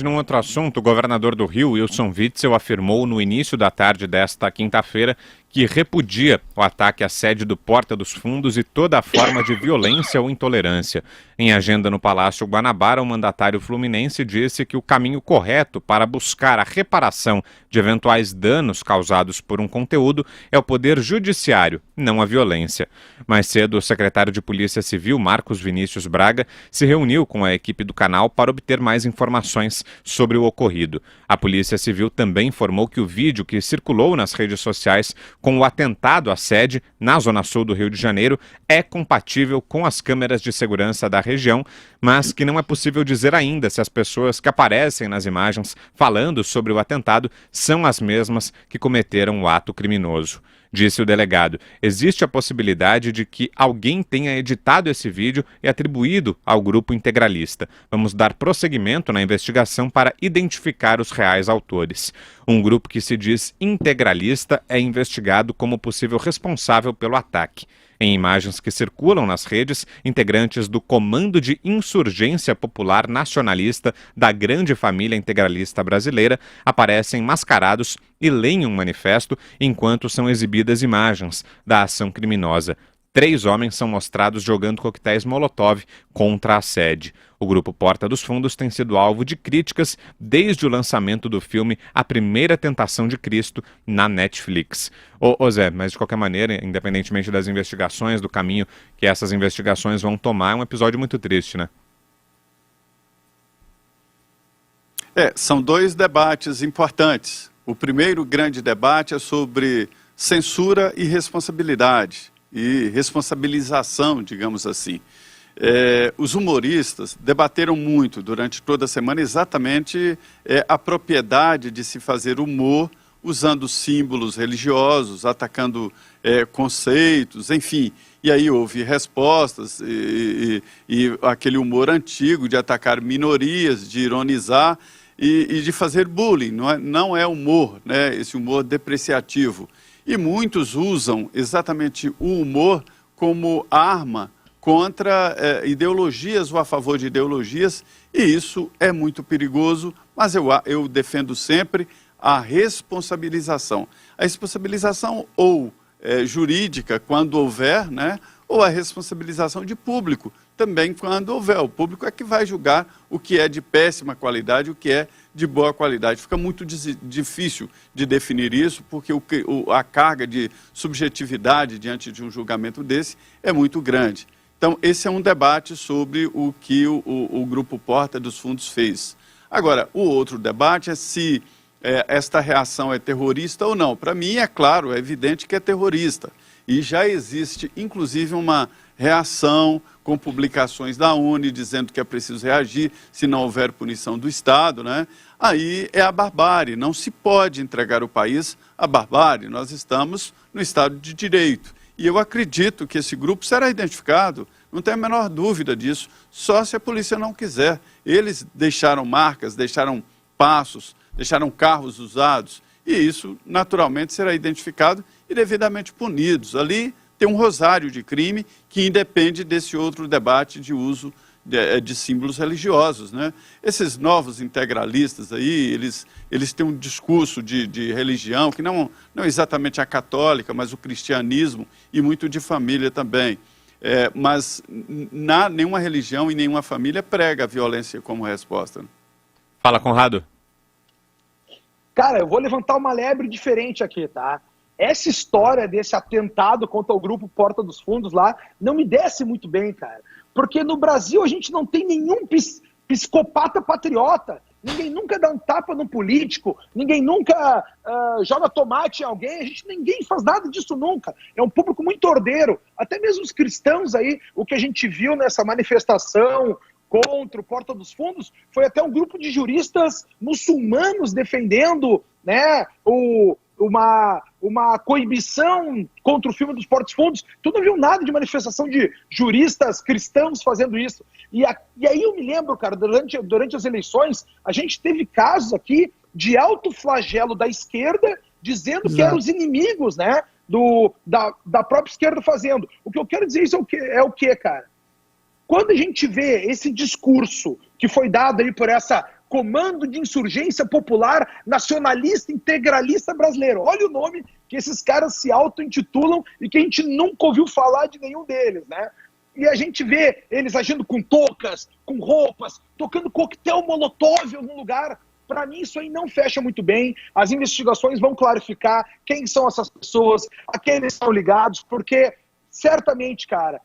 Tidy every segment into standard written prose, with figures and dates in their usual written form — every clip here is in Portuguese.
Num outro assunto, o governador do Rio, Wilson Witzel, afirmou no início da tarde desta quinta-feira que repudia o ataque à sede do Porta dos Fundos e toda a forma de violência ou intolerância. Em agenda no Palácio Guanabara, o mandatário fluminense disse que o caminho correto para buscar a reparação de eventuais danos causados por um conteúdo é o poder judiciário, não a violência. Mais cedo, o secretário de Polícia Civil, Marcos Vinícius Braga, se reuniu com a equipe do canal para obter mais informações sobre o ocorrido. A Polícia Civil também informou que o vídeo que circulou nas redes sociais com o atentado à sede na Zona Sul do Rio de Janeiro é compatível com as câmeras de segurança da região, mas que não é possível dizer ainda se as pessoas que aparecem nas imagens falando sobre o atentado são as mesmas que cometeram o ato criminoso. Disse o delegado, existe a possibilidade de que alguém tenha editado esse vídeo e atribuído ao grupo integralista. Vamos dar prosseguimento na investigação para identificar os reais autores. Um grupo que se diz integralista é investigado como possível responsável pelo ataque. Em imagens que circulam nas redes, integrantes do Comando de Insurgência Popular Nacionalista da Grande Família Integralista Brasileira aparecem mascarados e leem um manifesto enquanto são exibidas imagens da ação criminosa. 3 homens são mostrados jogando coquetéis Molotov contra a sede. O grupo Porta dos Fundos tem sido alvo de críticas desde o lançamento do filme A Primeira Tentação de Cristo na Netflix. Ô Zé, mas de qualquer maneira, independentemente das investigações, do caminho que essas investigações vão tomar, é um episódio muito triste, né? São 2 debates importantes. O primeiro grande debate é sobre censura e responsabilidade. E responsabilização, digamos assim. Os humoristas debateram muito durante toda a semana exatamente a propriedade de se fazer humor usando símbolos religiosos, atacando conceitos, enfim. E aí houve respostas e aquele humor antigo de atacar minorias, de ironizar e de fazer bullying. Não é humor, né? Esse humor depreciativo. E muitos usam exatamente o humor como arma contra ideologias ou a favor de ideologias, e isso é muito perigoso, mas eu defendo sempre a responsabilização. A responsabilização ou jurídica, quando houver, né, ou a responsabilização de público, também quando houver. O público é que vai julgar o que é de péssima qualidade, o que é de boa qualidade. Fica muito difícil de definir isso, porque a carga de subjetividade diante de um julgamento desse é muito grande. Então, esse é um debate sobre o que o Grupo Porta dos Fundos fez. Agora, o outro debate é se esta reação é terrorista ou não. Para mim, é claro, é evidente que é terrorista. E já existe, inclusive, uma reação com publicações da ONU dizendo que é preciso reagir se não houver punição do Estado, né? Aí é a barbárie, não se pode entregar o país à barbárie, nós estamos no Estado de Direito. E eu acredito que esse grupo será identificado, não tenho a menor dúvida disso, só se a polícia não quiser. Eles deixaram marcas, deixaram passos, deixaram carros usados, e isso naturalmente será identificado e devidamente punidos. Ali tem um rosário de crime que independe desse outro debate de uso de símbolos religiosos, né? Esses novos integralistas aí, eles têm um discurso de religião que não exatamente a católica, mas o cristianismo e muito de família também. Mas nenhuma religião e nenhuma família prega a violência como resposta. Fala, Conrado. Cara, eu vou levantar uma lebre diferente aqui, tá? Essa história desse atentado contra o grupo Porta dos Fundos lá não me desce muito bem, cara. Porque no Brasil a gente não tem nenhum psicopata patriota. Ninguém nunca dá um tapa no político, ninguém nunca joga tomate em alguém, ninguém faz nada disso nunca. É um público muito ordeiro. Até mesmo os cristãos aí, o que a gente viu nessa manifestação contra o Porta dos Fundos, foi até um grupo de juristas muçulmanos defendendo, né, uma coibição contra o filme dos Porta dos Fundos. Tu não viu nada de manifestação de juristas cristãos fazendo isso. E aí eu me lembro, cara, durante as eleições, a gente teve casos aqui de alto flagelo da esquerda dizendo que eram os inimigos, né, da própria esquerda fazendo. O que eu quero dizer isso é o quê, cara? Quando a gente vê esse discurso que foi dado aí por essa Comando de Insurgência Popular Nacionalista Integralista Brasileiro. Olha o nome que esses caras se auto-intitulam e que a gente nunca ouviu falar de nenhum deles, né? E a gente vê eles agindo com toucas, com roupas, tocando coquetel molotov em algum lugar. Para mim, isso aí não fecha muito bem. As investigações vão clarificar quem são essas pessoas, a quem eles estão ligados, porque certamente, cara,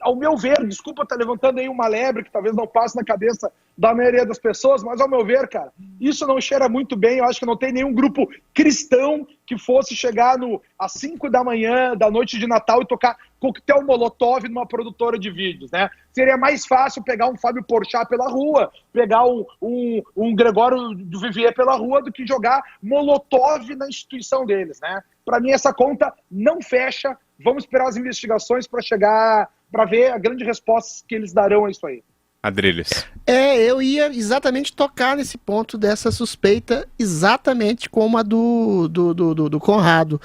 ao meu ver, desculpa estar levantando aí uma lebre que talvez não passe na cabeça da maioria das pessoas, mas ao meu ver, cara, isso não cheira muito bem. Eu acho que não tem nenhum grupo cristão que fosse chegar às 5 da manhã, da noite de Natal, e tocar coquetel molotov numa produtora de vídeos, né? Seria mais fácil pegar um Fábio Porchat pela rua, pegar um Gregório do Vivier pela rua, do que jogar molotov na instituição deles, né? Para mim, essa conta não fecha. Vamos esperar as investigações para ver a grande resposta que eles darão a isso aí. Adriles. Eu ia exatamente tocar nesse ponto dessa suspeita, exatamente como a do Conrado.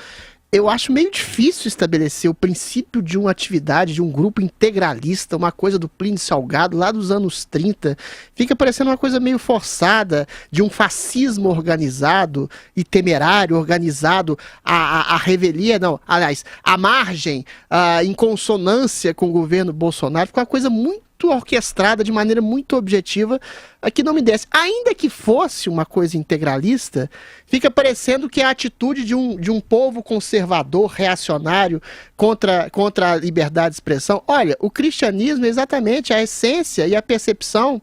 Eu acho meio difícil estabelecer o princípio de uma atividade, de um grupo integralista, uma coisa do Plínio Salgado, lá dos anos 30. Fica parecendo uma coisa meio forçada, de um fascismo organizado e temerário, organizado à revelia, não, aliás, à margem, em consonância com o governo Bolsonaro. Fica uma coisa muito orquestrada, de maneira muito objetiva, que não me desce. Ainda que fosse uma coisa integralista, fica parecendo que é a atitude de um povo conservador, reacionário, contra a liberdade de expressão. Olha, o cristianismo é exatamente a essência e a percepção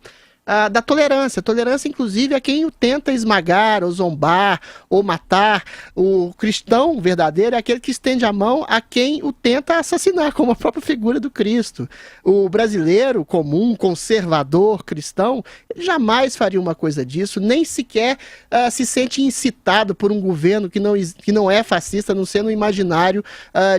da tolerância. Tolerância, inclusive, a quem o tenta esmagar, ou zombar, ou matar. O cristão verdadeiro é aquele que estende a mão a quem o tenta assassinar, como a própria figura do Cristo. O brasileiro comum, conservador, cristão, ele jamais faria uma coisa disso, nem sequer se sente incitado por um governo que não é fascista, não sendo um imaginário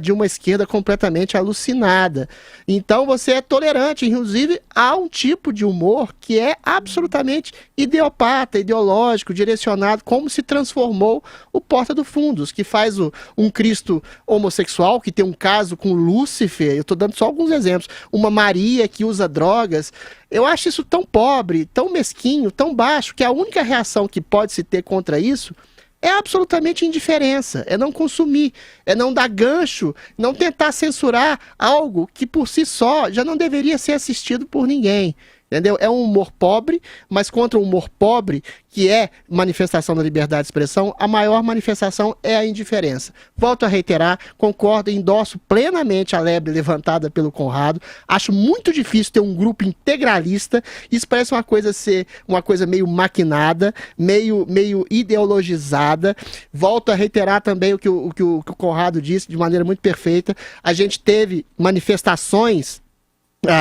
de uma esquerda completamente alucinada. Então você é tolerante. Inclusive, há um tipo de humor que é absolutamente ideopata, ideológico, direcionado, como se transformou o Porta dos Fundos, que faz um Cristo homossexual, que tem um caso com Lúcifer. Eu estou dando só alguns exemplos. Uma Maria que usa drogas. Eu acho isso tão pobre, tão mesquinho, tão baixo, que a única reação que pode se ter contra isso é absolutamente indiferença, é não consumir, é não dar gancho, não tentar censurar algo que por si só já não deveria ser assistido por ninguém. Entendeu? É um humor pobre, mas contra um humor pobre, que é manifestação da liberdade de expressão, a maior manifestação é a indiferença. Volto a reiterar, concordo e endosso plenamente a lebre levantada pelo Conrado. Acho muito difícil ter um grupo integralista. Isso parece uma coisa meio maquinada, meio ideologizada. Volto a reiterar também o que o Conrado disse de maneira muito perfeita. A gente teve manifestações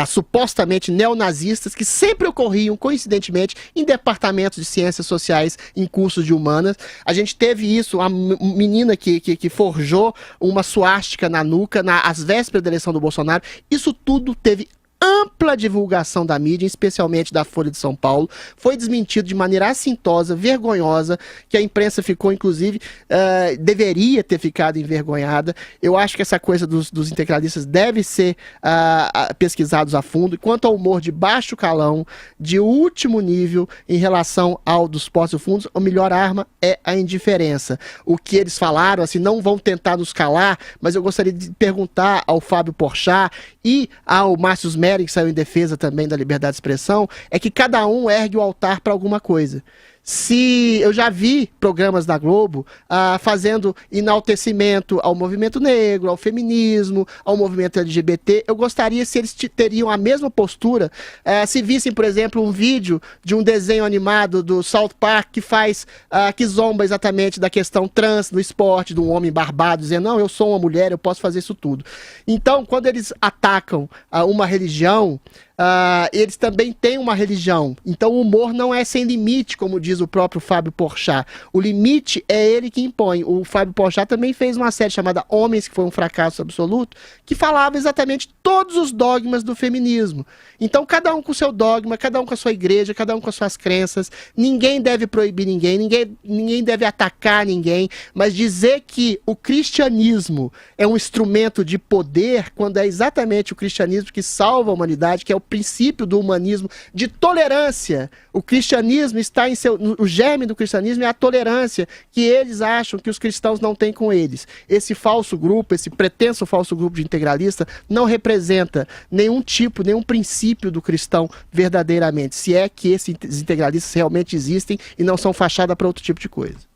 supostamente neonazistas, que sempre ocorriam, coincidentemente, em departamentos de ciências sociais, em cursos de humanas. A gente teve isso, a menina que forjou uma suástica na nuca, às vésperas da eleição do Bolsonaro. Isso tudo teve ampla divulgação da mídia, especialmente da Folha de São Paulo. Foi desmentido de maneira assintosa, vergonhosa, que a imprensa ficou, inclusive, deveria ter ficado envergonhada. Eu acho que essa coisa dos integralistas deve ser pesquisados a fundo. E quanto ao humor de baixo calão, de último nível, em relação ao dos Porta dos Fundos, a melhor arma é a indiferença. O que eles falaram, assim, não vão tentar nos calar, mas eu gostaria de perguntar ao Fábio Porchat e ao Márcio Smelling, que saiu em defesa também da liberdade de expressão, é que cada um ergue o altar para alguma coisa. Se eu já vi programas da Globo fazendo enaltecimento ao movimento negro, ao feminismo, ao movimento LGBT, eu gostaria se eles teriam a mesma postura, se vissem, por exemplo, um vídeo de um desenho animado do South Park que zomba exatamente da questão trans no esporte, de um homem barbado, dizendo, não, eu sou uma mulher, eu posso fazer isso tudo. Então, quando eles atacam uma religião, eles também têm uma religião. Então o humor não é sem limite, como diz o próprio Fábio Porchat. O limite é ele que impõe. O Fábio Porchat também fez uma série chamada Homens, que foi um fracasso absoluto, que falava exatamente todos os dogmas do feminismo. Então cada um com o seu dogma, cada um com a sua igreja, cada um com as suas crenças. Ninguém deve proibir ninguém, ninguém deve atacar ninguém, mas dizer que o cristianismo é um instrumento de poder, quando é exatamente o cristianismo que salva a humanidade, que é o princípio do humanismo, de tolerância. O cristianismo está em o germe do cristianismo é a tolerância que eles acham que os cristãos não têm com eles. Esse falso grupo, esse pretenso falso grupo de integralista não representa nenhum princípio do cristão verdadeiramente, se é que esses integralistas realmente existem e não são fachada para outro tipo de coisa.